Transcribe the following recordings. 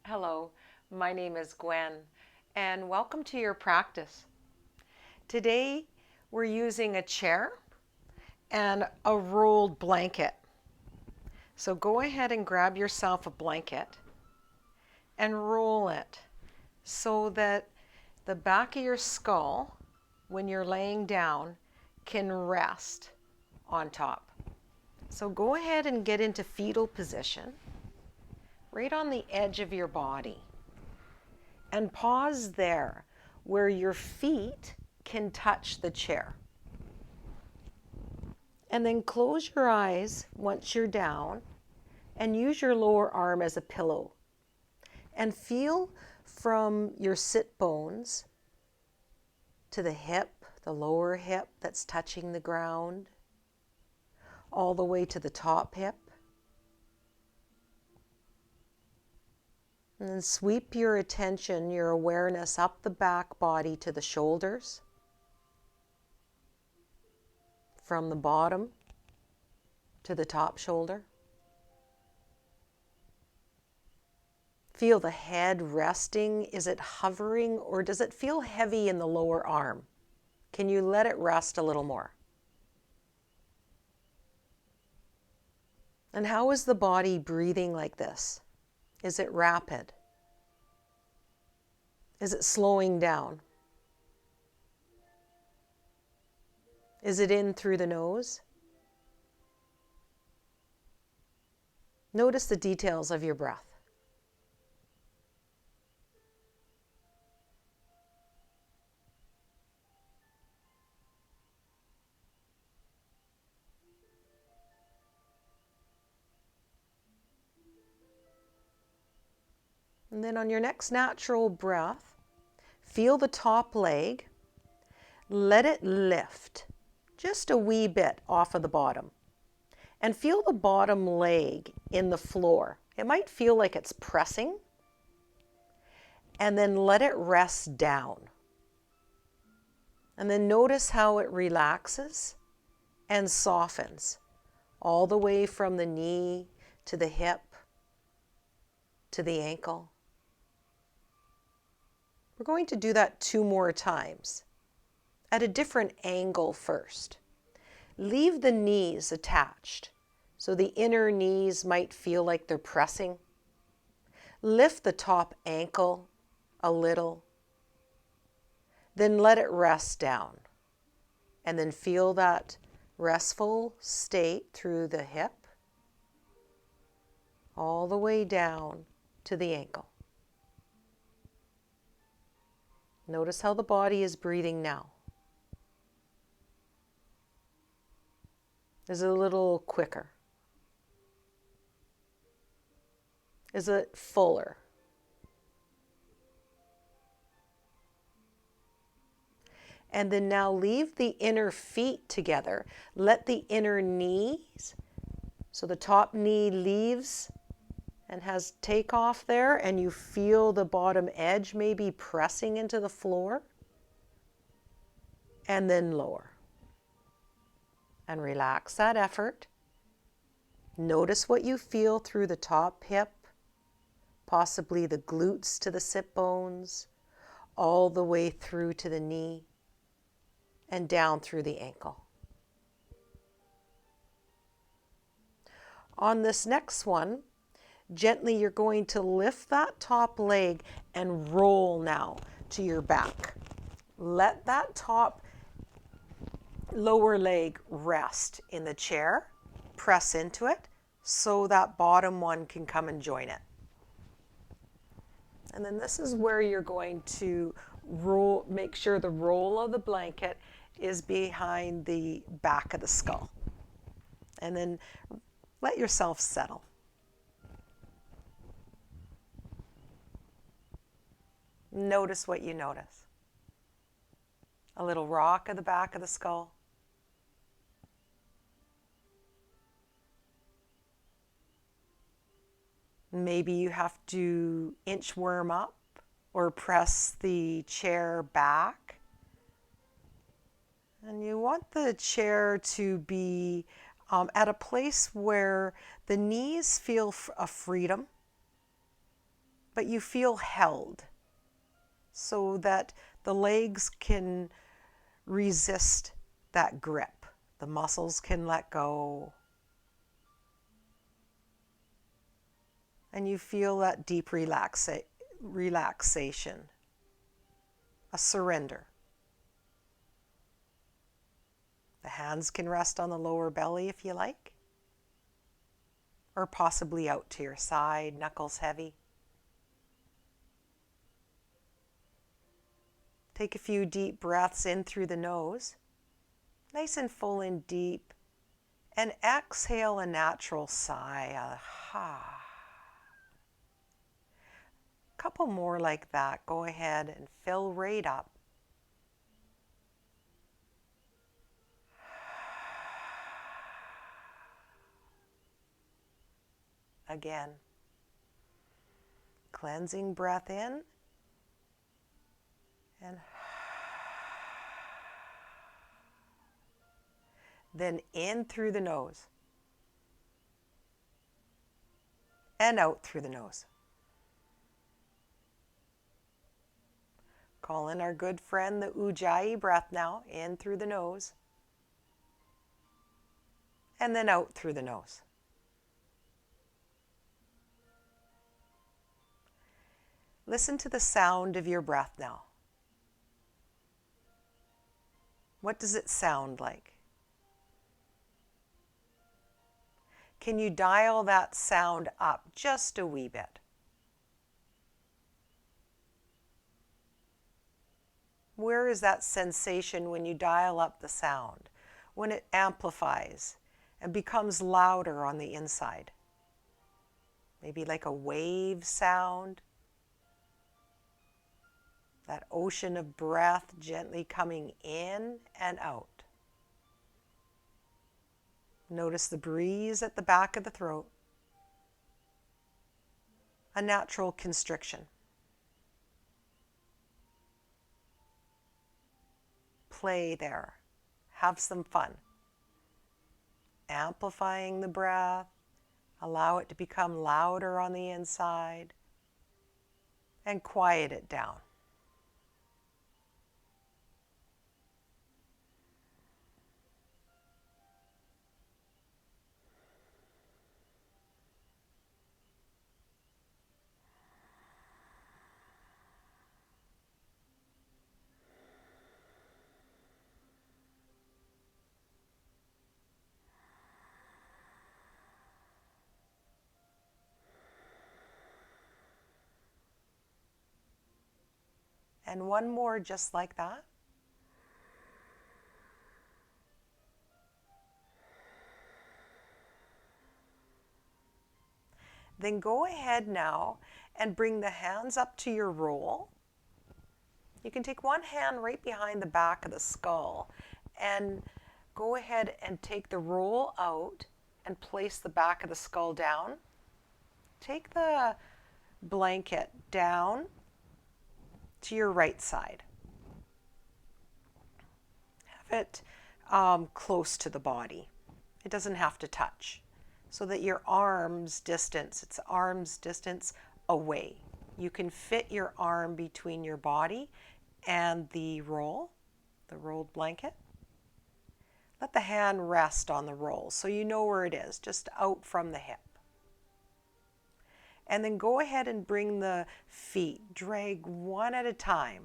Hello, my name is Gwen, and welcome to your practice. Today, we're using a chair and a rolled blanket. So go ahead and grab yourself a blanket and roll it so that the back of your skull, when you're laying down, can rest on top. So go ahead and get into fetal position, right on the edge of your body. And pause there where your feet can touch the chair. And then close your eyes once you're down and use your lower arm as a pillow. And feel from your sit bones to the hip, the lower hip that's touching the ground, all the way to the top hip. And then sweep your attention, your awareness up the back body to the shoulders. From the bottom to the top shoulder. Feel the head resting. Is it hovering or does it feel heavy in the lower arm? Can you let it rest a little more? And how is the body breathing like this? Is it rapid? Is it slowing down? Is it in through the nose? Notice the details of your breath. And then on your next natural breath, feel the top leg. Let it lift just a wee bit off of the bottom. And feel the bottom leg in the floor. It might feel like it's pressing. And then let it rest down. And then notice how it relaxes and softens all the way from the knee to the hip to the ankle. We're going to do that 2 more times at a different angle first. Leave the knees attached, so the inner knees might feel like they're pressing. Lift the top ankle a little, then let it rest down. And then feel that restful state through the hip, all the way down to the ankle. Notice how the body is breathing now. Is it a little quicker? Is it fuller? And then now leave the inner feet together. Let the inner knees, so the top knee leaves and has takeoff there, and you feel the bottom edge maybe pressing into the floor. And then lower. And relax that effort. Notice what you feel through the top hip, possibly the glutes to the sit bones, all the way through to the knee, and down through the ankle. On this next one, gently you're going to lift that top leg and roll now to your back. Let that top lower leg rest in the chair. Press into it so that bottom one can come and join it. And then this is where you're going to roll, make sure the roll of the blanket is behind the back of the skull. And then let yourself settle. Notice what you notice. A little rock at the back of the skull. Maybe you have to inchworm up or press the chair back. And you want the chair to be at a place where the knees feel a freedom, but you feel held so that the legs can resist that grip. The muscles can let go. And you feel that deep relaxation, a surrender. The hands can rest on the lower belly if you like, or possibly out to your side, knuckles heavy. Take a few deep breaths in through the nose, nice and full and deep, and exhale a natural sigh, a ha. Couple more like that. Go ahead and fill right up. Again. Cleansing breath in and then in through the nose and out through the nose. Call in our good friend, the Ujjayi breath now, in through the nose and then out through the nose. Listen to the sound of your breath now. What does it sound like? Can you dial that sound up just a wee bit? Where is that sensation when you dial up the sound? When it amplifies and becomes louder on the inside? Maybe like a wave sound. That ocean of breath gently coming in and out. Notice the breeze at the back of the throat. A natural constriction. Play there. Have some fun. Amplifying the breath. Allow it to become louder on the inside. And quiet it down. And one more just like that. Then go ahead now and bring the hands up to your roll. You can take one hand right behind the back of the skull and go ahead and take the roll out and place the back of the skull down. Take the blanket down to your right side. Have it close to the body. It doesn't have to touch. So that your arm's distance, it's arm's distance away. You can fit your arm between your body and the rolled blanket. Let the hand rest on the roll so you know where it is, just out from the hip. And then go ahead and bring the feet, drag one at a time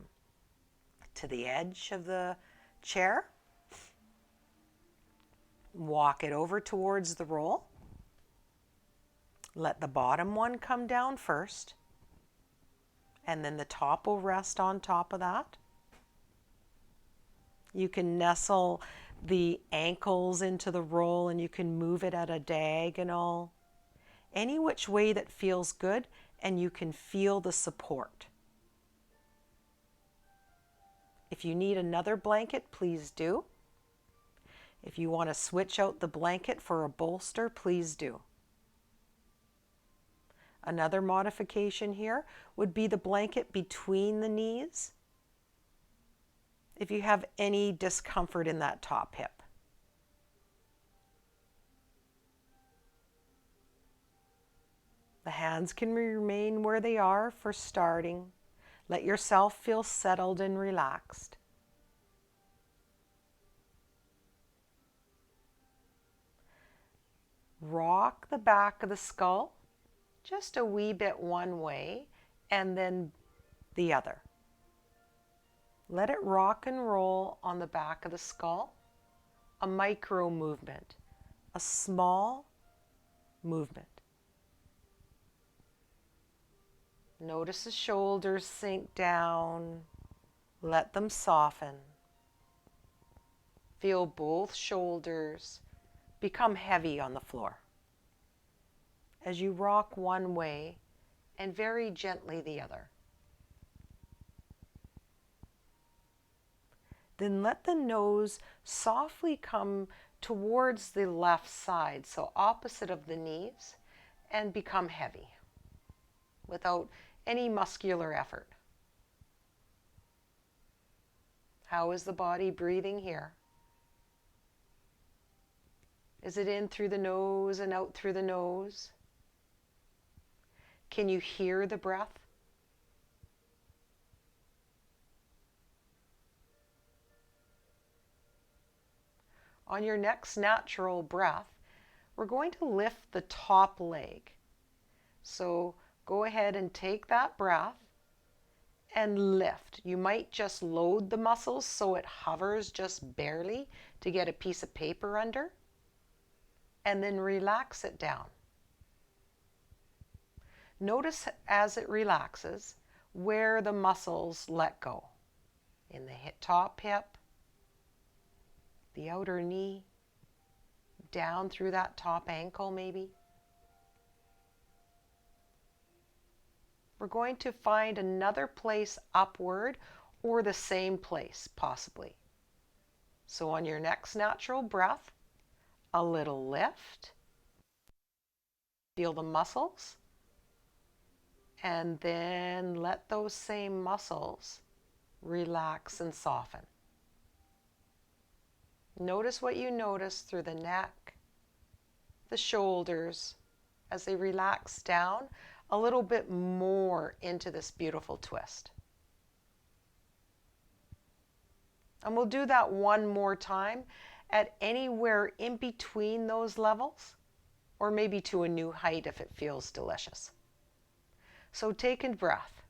to the edge of the chair. Walk it over towards the roll. Let the bottom one come down first, and then the top will rest on top of that. You can nestle the ankles into the roll and you can move it at a diagonal. Any which way that feels good, and you can feel the support. If you need another blanket, please do. If you want to switch out the blanket for a bolster, please do. Another modification here would be the blanket between the knees if you have any discomfort in that top hip. The hands can remain where they are for starting. Let yourself feel settled and relaxed. Rock the back of the skull just a wee bit one way and then the other. Let it rock and roll on the back of the skull. A micro movement, a small movement. Notice the shoulders sink down. Let them soften. Feel both shoulders become heavy on the floor as you rock one way and very gently the other. Then let the nose softly come towards the left side, so opposite of the knees, and become heavy without any muscular effort. How is the body breathing here? Is it in through the nose and out through the nose? Can you hear the breath? On your next natural breath, we're going to lift the top leg. So go ahead and take that breath and lift. You might just load the muscles so it hovers just barely to get a piece of paper under, and then relax it down. Notice as it relaxes where the muscles let go. In the top hip, the outer knee, down through that top ankle maybe. We're going to find another place upward or the same place possibly. So on your next natural breath, a little lift. Feel the muscles. And then let those same muscles relax and soften. Notice what you notice through the neck, the shoulders, as they relax down a little bit more into this beautiful twist. And we'll do that one more time at anywhere in between those levels, or maybe to a new height if it feels delicious. So take a breath.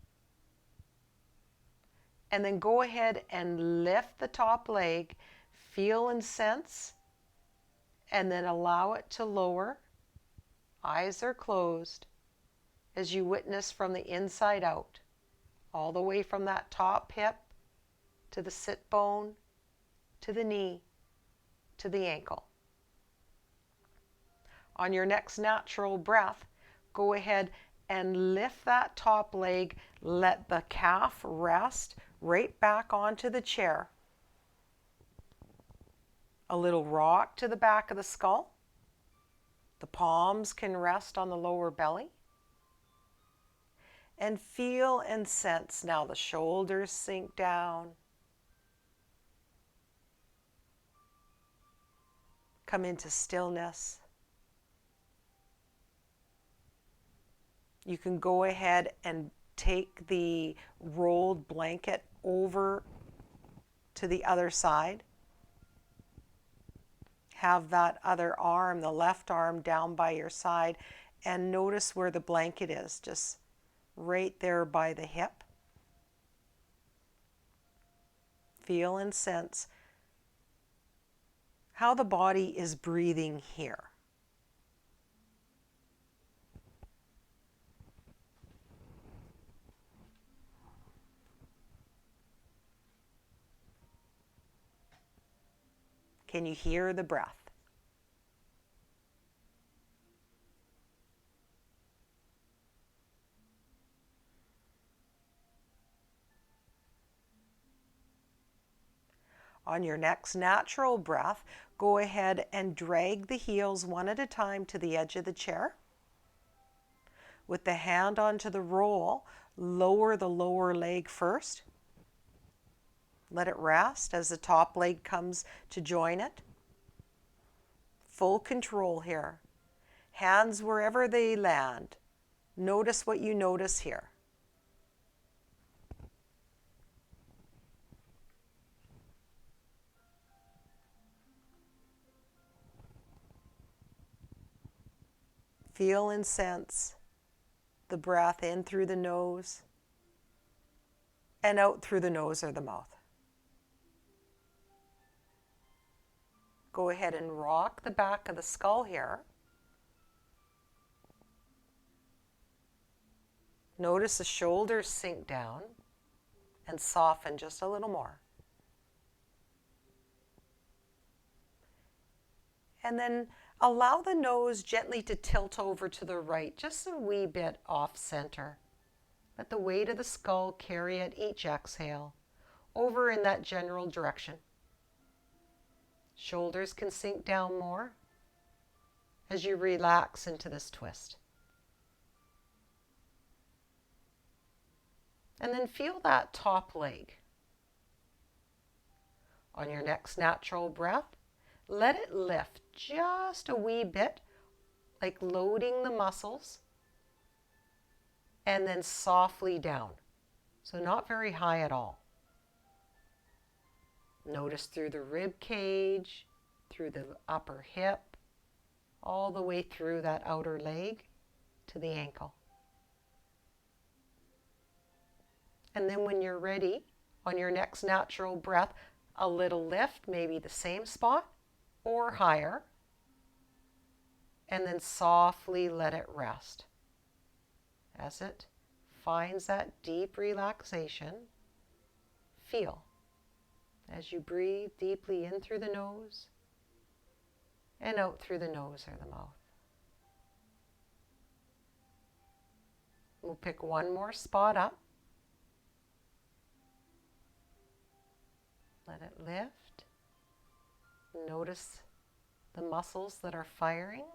And then go ahead and lift the top leg, feel and sense, and then allow it to lower. Eyes are closed as you witness from the inside out, all the way from that top hip to the sit bone, to the knee, to the ankle. On your next natural breath, go ahead and lift that top leg, let the calf rest right back onto the chair. A little rock to the back of the skull. The palms can rest on the lower belly. And feel and sense now the shoulders sink down. Come into stillness. You can go ahead and take the rolled blanket over to the other side. Have that other arm, the left arm, down by your side, and notice where the blanket is, just right there by the hip. Feel and sense how the body is breathing here. Can you hear the breath? On your next natural breath, go ahead and drag the heels one at a time to the edge of the chair. With the hand onto the roll, lower the lower leg first. Let it rest as the top leg comes to join it. Full control here. Hands wherever they land. Notice what you notice here. Feel and sense the breath in through the nose and out through the nose or the mouth. Go ahead and rock the back of the skull here. Notice the shoulders sink down and soften just a little more. And then allow the nose gently to tilt over to the right, just a wee bit off center. Let the weight of the skull carry at each exhale over in that general direction. Shoulders can sink down more as you relax into this twist. And then feel that top leg. On your next natural breath, let it lift just a wee bit, like loading the muscles, and then softly down. So not very high at all. Notice through the rib cage, through the upper hip, all the way through that outer leg to the ankle. And then when you're ready, on your next natural breath, a little lift, maybe the same spot or higher, and then softly let it rest. As it finds that deep relaxation, feel as you breathe deeply in through the nose and out through the nose or the mouth. We'll pick one more spot up. Let it lift. Notice the muscles that are firing.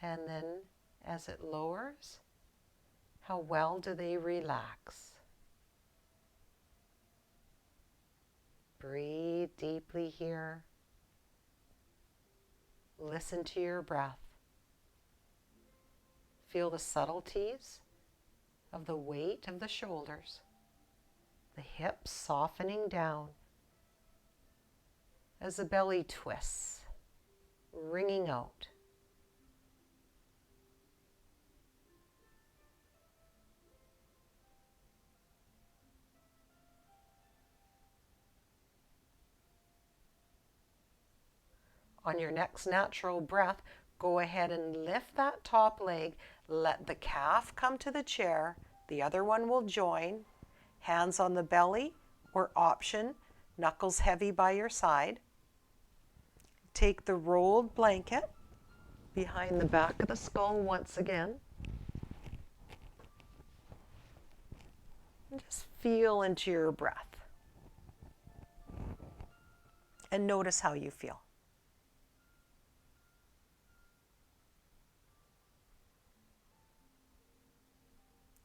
And then as it lowers, how well do they relax? Breathe deeply here. Listen to your breath. Feel the subtleties of the weight of the shoulders, the hips softening down as the belly twists, wringing out. On your next natural breath, go ahead and lift that top leg. Let the calf come to the chair. The other one will join. Hands on the belly, or option, knuckles heavy by your side. Take the rolled blanket behind the back of the skull once again. And just feel into your breath. And notice how you feel.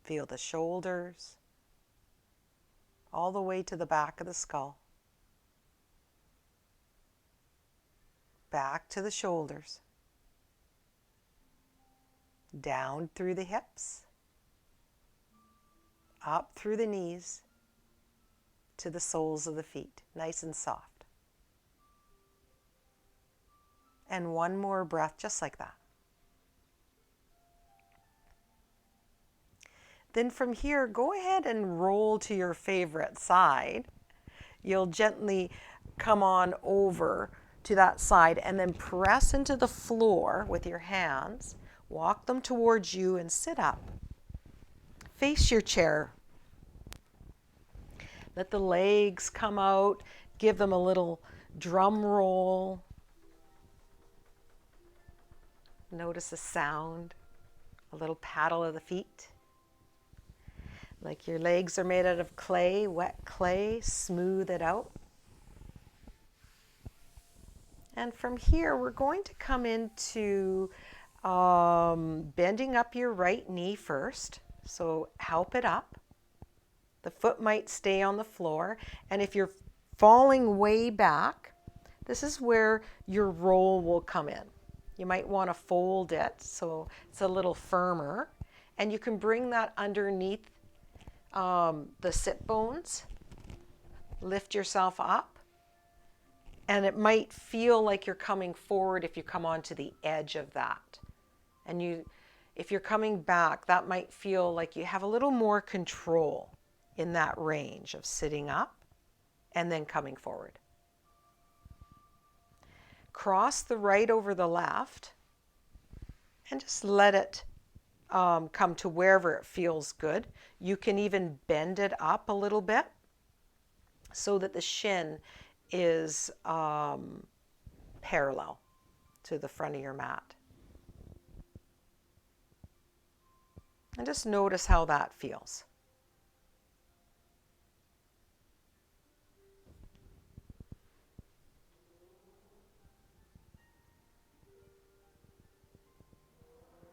Feel the shoulders all the way to the back of the skull. Back to the shoulders. Down through the hips. Up through the knees to the soles of the feet, nice and soft. And one more breath just like that. Then from here, go ahead and roll to your favorite side. You'll gently come on over to that side and then press into the floor with your hands. Walk them towards you and sit up. Face your chair. Let the legs come out. Give them a little drum roll. Notice the sound. A little paddle of the feet. Like your legs are made out of clay, wet clay, smooth it out. And from here, we're going to come into bending up your right knee first. So help it up. The foot might stay on the floor. And if you're falling way back, this is where your roll will come in. You might want to fold it so it's a little firmer. And you can bring that underneath the sit bones. Lift yourself up. And it might feel like you're coming forward if you come onto the edge of that. And if you're coming back, that might feel like you have a little more control in that range of sitting up and then coming forward. Cross the right over the left and just let it come to wherever it feels good. You can even bend it up a little bit so that the shin is parallel to the front of your mat. And just notice how that feels.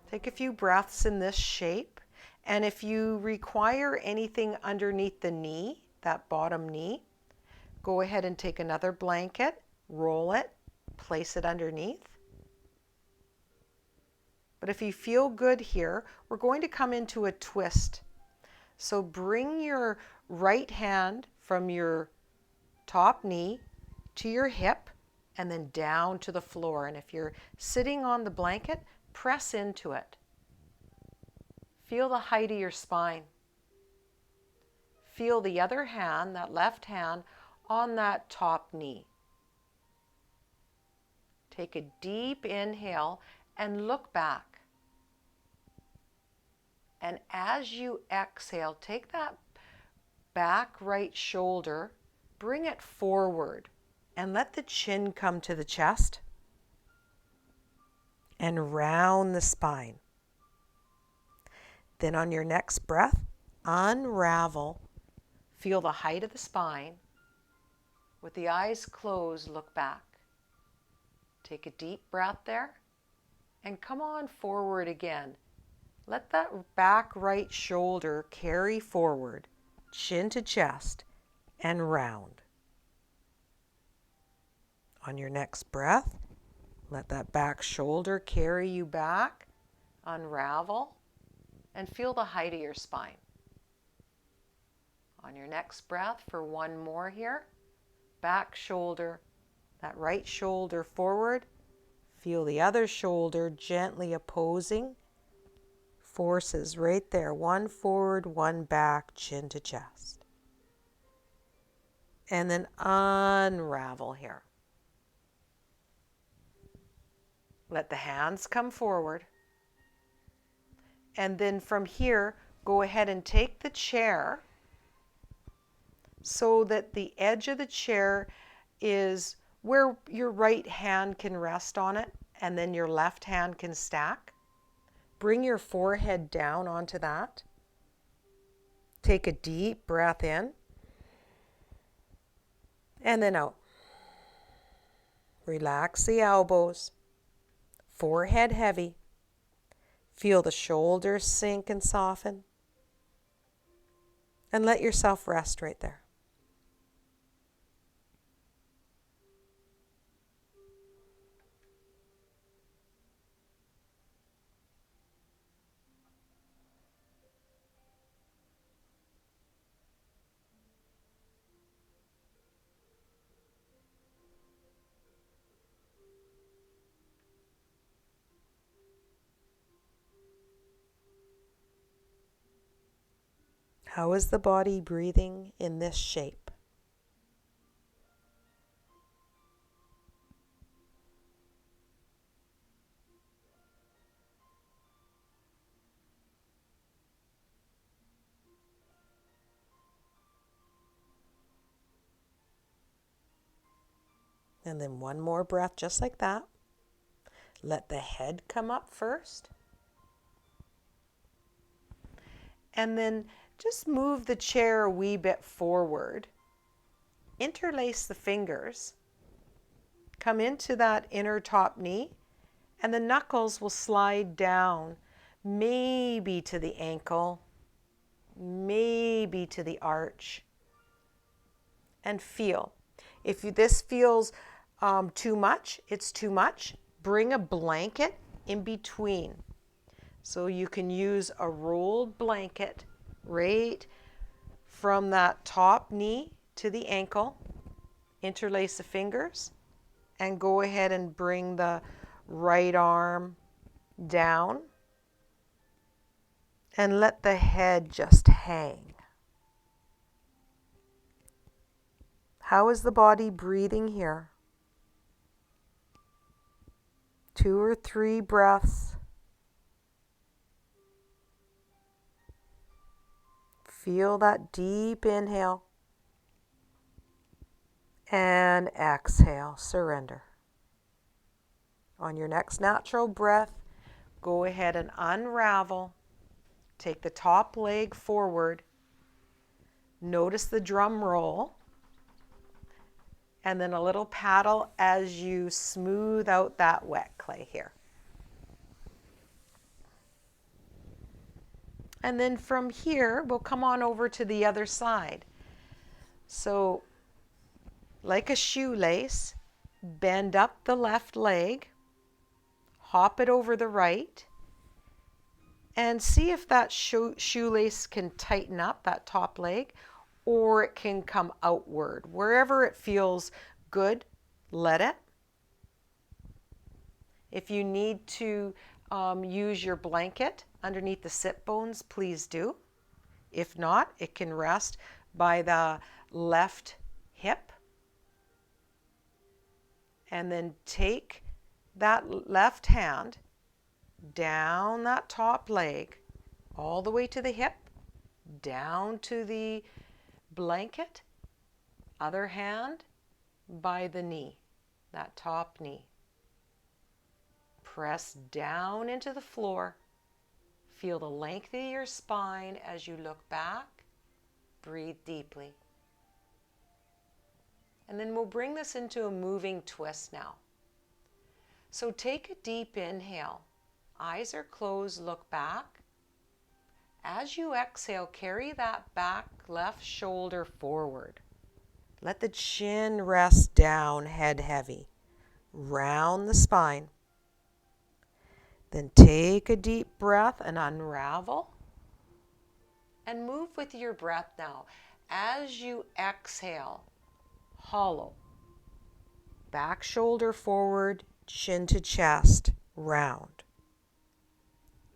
Take a few breaths in this shape. And if you require anything underneath the knee, that bottom knee, go ahead and take another blanket, roll it, place it underneath. But if you feel good here, we're going to come into a twist. So bring your right hand from your top knee to your hip and then down to the floor. And if you're sitting on the blanket, press into it. Feel the height of your spine. Feel the other hand, that left hand, on that top knee. Take a deep inhale and look back. And as you exhale, take that back right shoulder, bring it forward, and let the chin come to the chest and round the spine. Then on your next breath, unravel. Feel the height of the spine. With the eyes closed, look back. Take a deep breath there and come on forward again. Let that back right shoulder carry forward, chin to chest, and round. On your next breath, let that back shoulder carry you back, unravel, and feel the height of your spine. On your next breath, for one more here, back shoulder, that right shoulder forward, feel the other shoulder gently opposing. Forces right there, one forward, one back, chin to chest. And then unravel here. Let the hands come forward. And then from here, go ahead and take the chair so that the edge of the chair is where your right hand can rest on it and then your left hand can stack. Bring your forehead down onto that. Take a deep breath in and then out. Relax the elbows, forehead heavy. Feel the shoulders sink and soften. And let yourself rest right there. How is the body breathing in this shape? And then one more breath just like that. Let the head come up first. And then just move the chair a wee bit forward. Interlace the fingers. Come into that inner top knee. And the knuckles will slide down, maybe to the ankle, maybe to the arch. And feel. If this feels too much, it's too much. Bring a blanket in between. So you can use a rolled blanket right from that top knee to the ankle. Interlace the fingers and go ahead and bring the right arm down and let the head just hang. How is the body breathing here? 2 or 3 breaths. Feel that deep inhale and exhale, surrender. On your next natural breath, go ahead and unravel. Take the top leg forward. Notice the drum roll. And then a little paddle as you smooth out that wet clay here. And then from here, we'll come on over to the other side. So, like a shoelace, bend up the left leg, hop it over the right, and see if that shoelace can tighten up that top leg, or it can come outward. Wherever it feels good, let it. If you need to use your blanket underneath the sit bones, please do. If not, it can rest by the left hip. And then take that left hand down that top leg, all the way to the hip, down to the blanket, other hand by the knee, that top knee. Press down into the floor. Feel the length of your spine as you look back. Breathe deeply. And then we'll bring this into a moving twist now. So take a deep inhale. Eyes are closed, look back. As you exhale, carry that back left shoulder forward. Let the chin rest down, head heavy. Round the spine. Then take a deep breath and unravel. And move with your breath now. As you exhale, hollow. Back shoulder forward, chin to chest, round.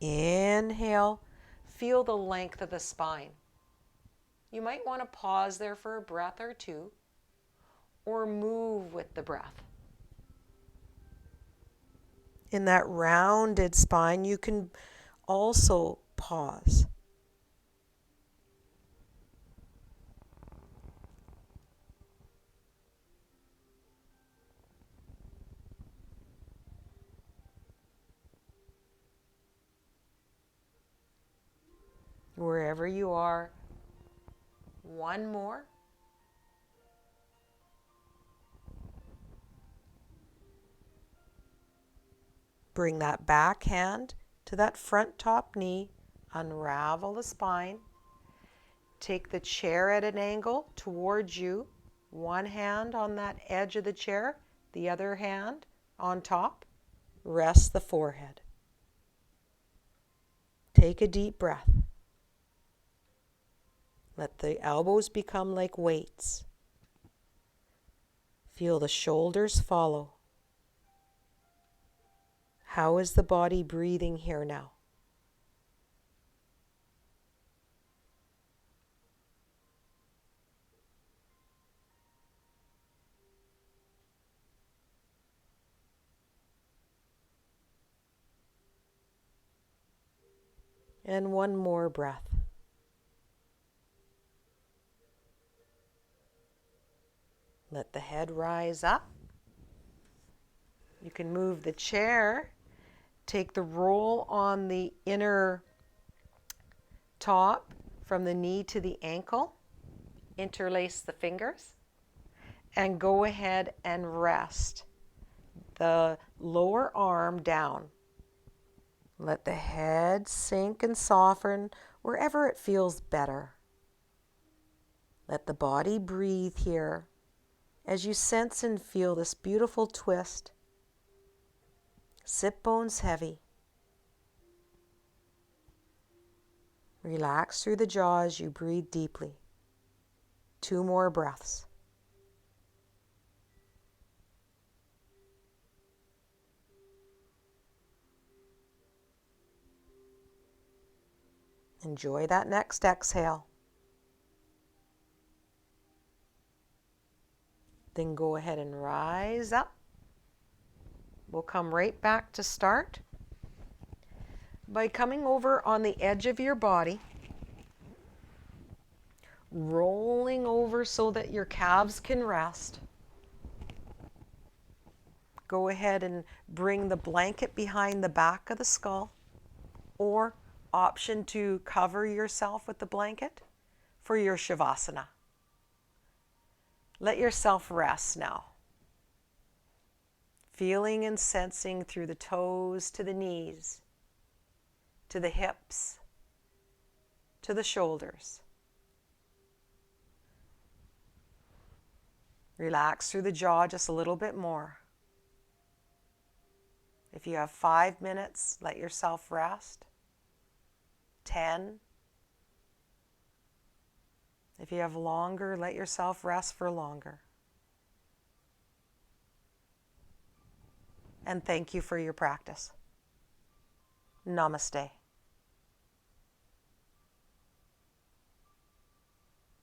Inhale, feel the length of the spine. You might want to pause there for a breath or two, or move with the breath. In that rounded spine, you can also pause. Wherever you are, one more. Bring that back hand to that front top knee, unravel the spine. Take the chair at an angle towards you, one hand on that edge of the chair, the other hand on top. Rest the forehead. Take a deep breath. Let the elbows become like weights. Feel the shoulders follow. How is the body breathing here now? And one more breath. Let the head rise up. You can move the chair. Take the roll on the inner top from the knee to the ankle. Interlace the fingers. And go ahead and rest the lower arm down. Let the head sink and soften wherever it feels better. Let the body breathe here as you sense and feel this beautiful twist. Sit bones heavy. Relax through the jaw as you breathe deeply. 2 more breaths. Enjoy that next exhale. Then go ahead and rise up. We'll come right back to start by coming over on the edge of your body, rolling over so that your calves can rest. Go ahead and bring the blanket behind the back of the skull, or option to cover yourself with the blanket for your Shavasana. Let yourself rest now. Feeling and sensing through the toes to the knees, to the hips, to the shoulders. Relax through the jaw just a little bit more. If you have 5 minutes, let yourself rest. 10. If you have longer, let yourself rest for longer. And thank you for your practice. Namaste.